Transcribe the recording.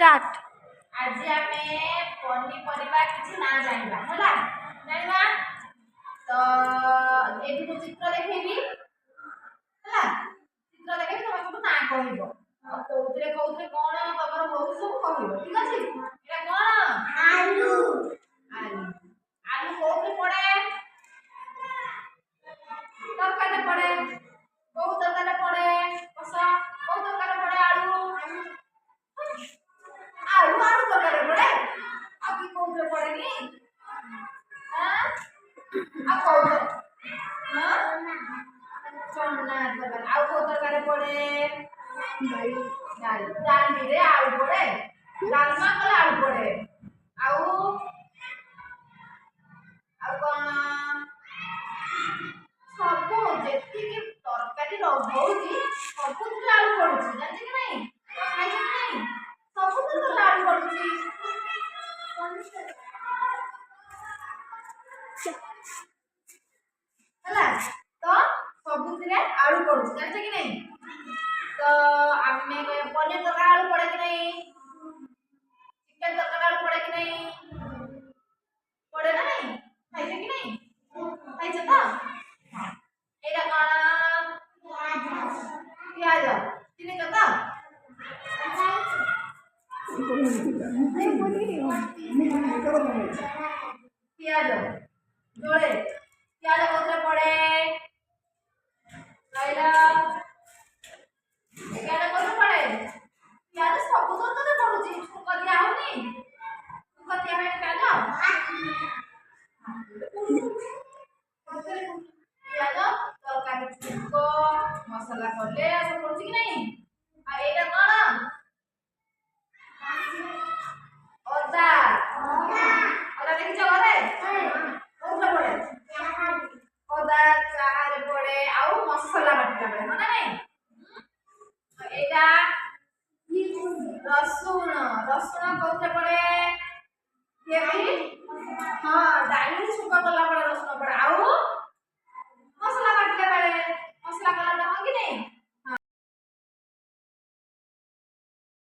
start आज आमे पनीपरिबा किछि ना जानिबा होला जानिबा तो एठी को चित्र देखैबी होला चित्र देखैबी तमे सब ना कहइबो कोउतरे कोउतरे कोन तमर होउ सब कहइबो ठीक अछि एटा कोन आलू आलू आलू कोउतरे पड़े तरकारे पड़े कोउ तरकारे पड़े कसा कोउ तरकारे पड़े आलू आलू आलू तरकारे पड़े आकी कोउतरे पड़ेनी हां आ कोउतरे हां चना तरकारे आउ कोउ तरकारे पड़े दाल दाल रे आलू पड़े डालमा कले आलू पड़े आउ आ कोन सबो जेति के तरकारी रहउची सबो तो आलू पड़ुची जानि कि नहीं खाइ कि नहीं सबो तो आलू पड़ुची होला तो सबुथिरे आलू पड़ुची जानि कि नहीं तो आमे पनीर तरकारी आलू पड़े कि नहीं चिकन तरकारी आलू पड़े कि नहीं पड़े ना नहीं खाइ कि नहीं खाइ तो हां एरा कोन प्याज चिनी तो प्याज जोड़े प्याज कोतरे पड़े लाइला प्याज कोतरे पड़े प्याज सब तो पड़ुची छुका दिया होनी छुका दिया है प्याज तरकारी छुको मसाला करले सब पड़ुची कि नहीं आ एटा कोन ओदा ओदा देखि चलो रे कोथरे पड़े ओदा चाहारे पड़े आउ मसाला बाटला पड़े माने नहीं एटा रसुन रसुन कोथरे पड़े केबी हां डाली छुका कला पड़े रसुन पड़े आउ